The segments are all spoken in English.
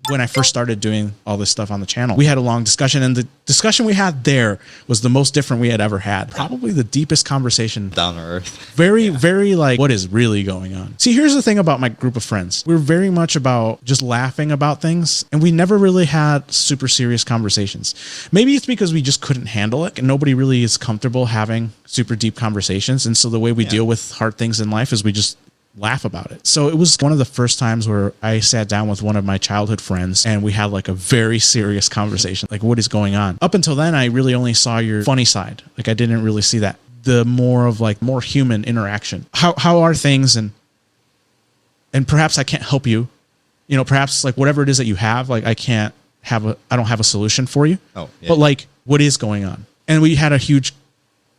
when I first started doing all this stuff on the channel, we had a long discussion, and the discussion we had there was the most different we had ever had. Probably the deepest conversation. Down to earth. Very like, what is really going on? See, here's the thing about my group of friends. We're very much about just laughing about things, and we never really had super serious conversations. Maybe it's because we just couldn't handle it, and nobody really is comfortable having super deep conversations. And so the way we deal with hard things in life is we just laugh about it. So it was one of the first times where I sat down with one of my childhood friends and we had like a very serious conversation. Like, what is going on? Up until then, I really only saw your funny side. Like, I didn't really see that. The more human interaction. How are things? And perhaps I can't help you. You know, perhaps like whatever it is that you have, like I don't have a solution for you. Oh, yeah. But like, what is going on? And we had a huge,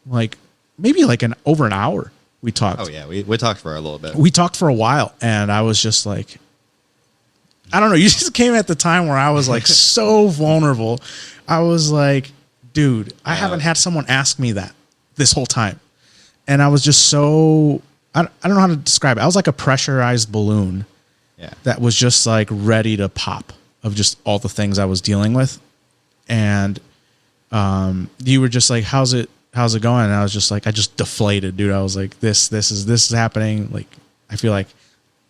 like maybe like over an hour. We talked. Oh, yeah. We talked for a little bit. We talked for a while, and I was just like, I don't know. You just came at the time where I was like so vulnerable. I was like, dude, I haven't had someone ask me that this whole time. And I was just so, I don't know how to describe it. I was like a pressurized balloon that was just like ready to pop of just all the things I was dealing with. And you were just like, how's it going? And I was just like, I just deflated, dude. I was like, this is happening. Like, I feel like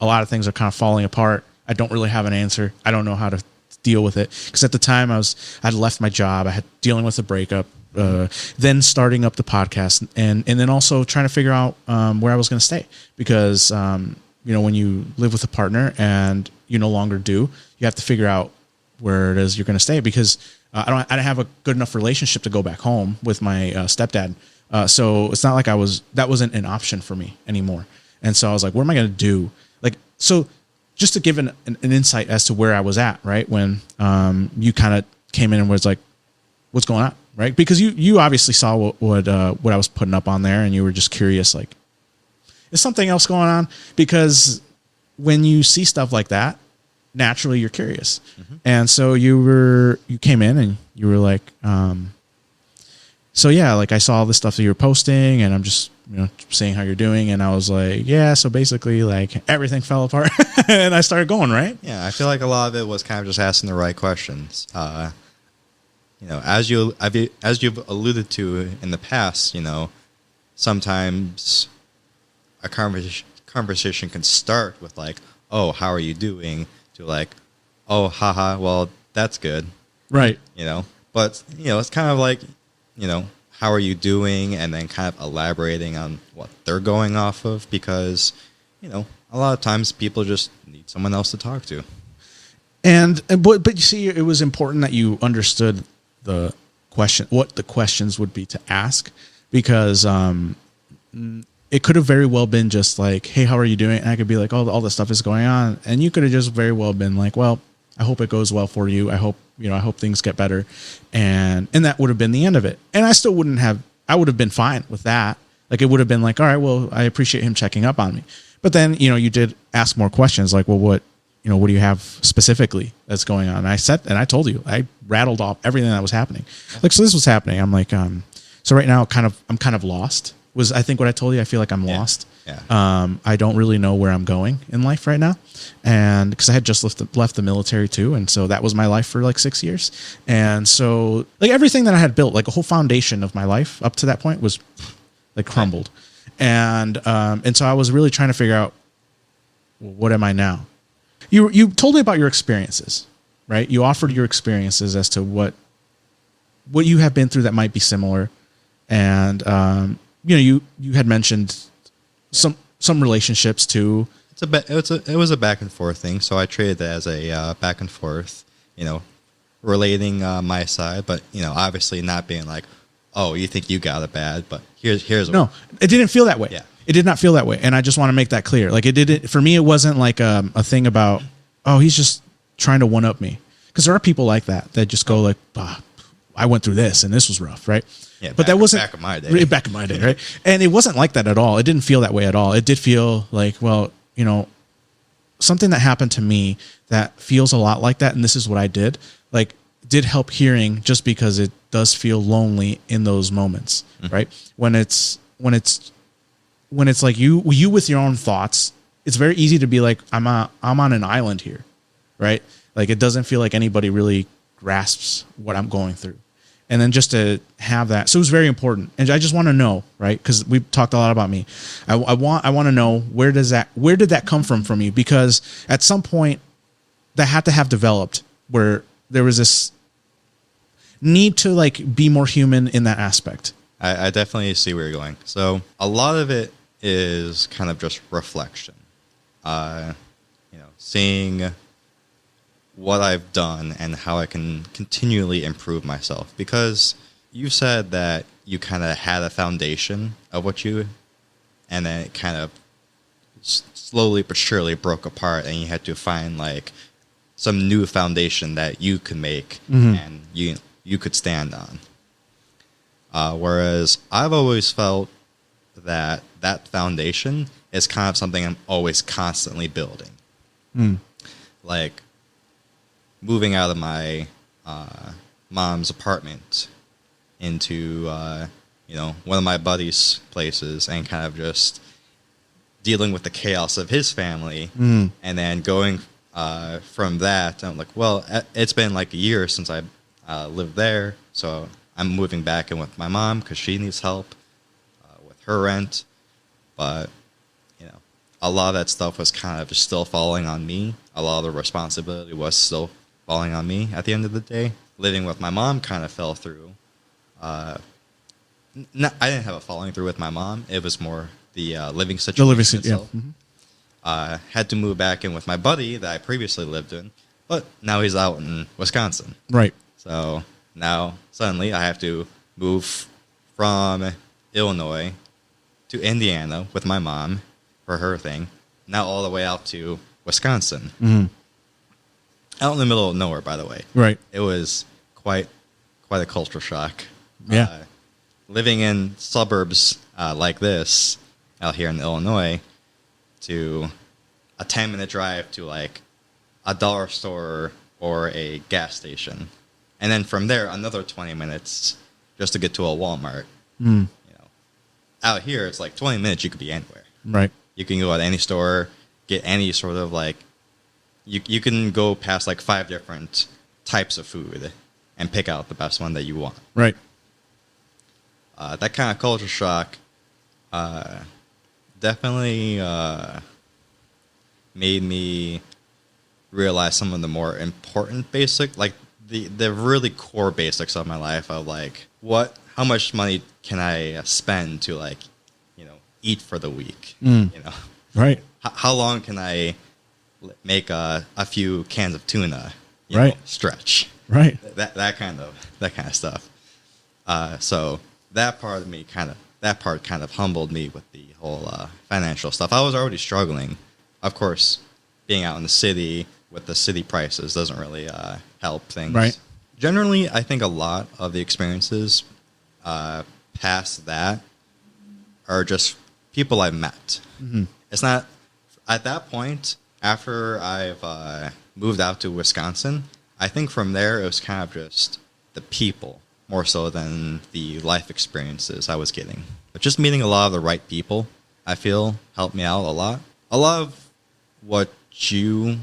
a lot of things are kind of falling apart. I don't really have an answer. I don't know how to deal with it. Because at the time I'd left my job. I had dealing with a breakup, then starting up the podcast, and then also trying to figure out where I was going to stay. Because, you know, when you live with a partner and you no longer do, you have to figure out where it is you're going to stay. Because I didn't have a good enough relationship to go back home with my stepdad. So it's not like that wasn't an option for me anymore. And so I was like, what am I going to do? Like, so just to give an insight as to where I was at, right? When you kind of came in and was like, what's going on? Right. Because you obviously saw what I was putting up on there, and you were just curious, like, is something else going on? Because when you see stuff like that, naturally you're curious. Mm-hmm. And so you came in and you were like, so yeah, like I saw all the stuff that you were posting, and I'm just, you know, seeing how you're doing. And I was like, yeah, so basically like everything fell apart and I started going, right? Yeah. I feel like a lot of it was kind of just asking the right questions. You know, as you've alluded to in the past, you know, sometimes a conversation can start with like, oh, how are you doing? To like, oh, haha, well, that's good. Right. You know, but, you know, it's kind of like, you know, how are you doing? And then kind of elaborating on what they're going off of, because, you know, a lot of times people just need someone else to talk to. But you see, it was important that you understood what the questions would be to ask, because it could have very well been just like, hey, how are you doing? And I could be like, oh, all this stuff is going on. And you could have just very well been like, well, I hope it goes well for you. I hope things get better. And that would have been the end of it. And I still I would have been fine with that. Like, it would have been like, all right, well, I appreciate him checking up on me. But then, you know, you did ask more questions like, well, what do you have specifically that's going on? And I told you, I rattled off everything that was happening. Like, so this was happening. I'm like, so right now I'm kind of lost. Was I think what I told you? I feel like I'm lost. Yeah. I don't really know where I'm going in life right now, and because I had just left the military too, and so that was my life for like 6 years, and so like everything that I had built, like a whole foundation of my life up to that point, was like crumbled, and so I was really trying to figure out, well, what am I now? You told me about your experiences, right? You offered your experiences as to what you have been through that might be similar, and you know, you had mentioned some relationships too. It was a back and forth thing. So I treated it as a back and forth, you know, relating my side, but, you know, obviously not being like, oh, you think you got it bad, but here's no, it didn't feel that way. Yeah, it did not feel that way, and I just want to make that clear. Like, it didn't for me. It wasn't like a thing about, oh, he's just trying to one up me, because there are people like that just go like, I went through this and this was rough, right? Yeah, but that wasn't back in my day. Back in my day, right? And it wasn't like that at all. It didn't feel that way at all. It did feel like, well, you know, something that happened to me that feels a lot like that, and this is what I did. Like, did help hearing, just because it does feel lonely in those moments, right? When it's like you with your own thoughts, it's very easy to be like, I'm on an island here, right? Like, it doesn't feel like anybody really grasps what I'm going through. And then just to have that, so it was very important. And I just want to know, right? Because we talked a lot about me. I want to know, where did that come from you? Because at some point that had to have developed, where there was this need to like be more human in that aspect. I definitely see where you're going. So a lot of it is kind of just reflection. Seeing what I've done and how I can continually improve myself. Because you said that you kind of had a foundation of and then it kind of slowly but surely broke apart, and you had to find like some new foundation that you could make and you could stand on. Whereas I've always felt that foundation is kind of something I'm always constantly building. Like moving out of my mom's apartment into one of my buddy's places, and kind of just dealing with the chaos of his family, and then going from that, I'm like, well, it's been like a year since I lived there, so I'm moving back in with my mom because she needs help with her rent. But a lot of that stuff was kind of just still falling on me. A lot of the responsibility was still falling on me at the end of the day. Living with my mom kind of fell through. I didn't have a falling through with my mom. It was more the living situation. The living situation, yeah. Had to move back in with my buddy that I previously lived in, but now he's out in Wisconsin. Right. So now suddenly I have to move from Illinois to Indiana with my mom for her thing, now all the way out to Wisconsin. Out in the middle of nowhere, by the way. Right. It was quite a culture shock. Yeah. Living in suburbs like this out here in Illinois, to a 10-minute drive to like a dollar store or a gas station. And then from there, another 20 minutes just to get to a Walmart. Out here, it's like 20 minutes, you could be anywhere. Right. You can go at any store, get any sort of like, you can go past like 5 different types of food and pick out the best one that you want. Right. That kind of culture shock definitely made me realize some of the more important basic, like the really core basics of my life of like how much money can I spend to like, eat for the week, Right. How long can I make a few cans of tuna, stretch, right? That kind of stuff. So that part kind of humbled me with the whole financial stuff. I was already struggling, of course. Being out in the city with the city prices doesn't really help things. Right. Generally, I think a lot of the experiences past that are just people I've met. It's not at that point after I've moved out to Wisconsin. I think from there it was kind of just the people more so than the life experiences I was getting. But just meeting a lot of the right people, I feel, helped me out a lot. A lot of what you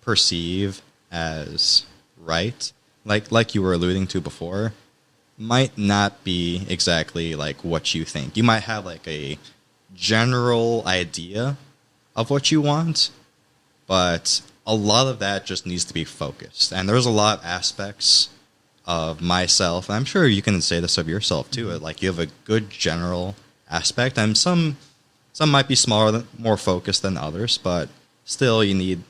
perceive as right, like you were alluding to before, might not be exactly like what you think. You might have like a general idea of what you want, but a lot of that just needs to be focused. And there's a lot of aspects of myself, and I'm sure you can say this of yourself too, like you have a good general aspect, and some might be smaller, more focused than others, but still you need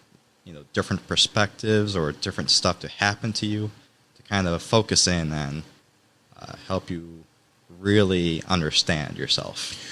different perspectives or different stuff to happen to you to kind of focus in and help you really understand yourself.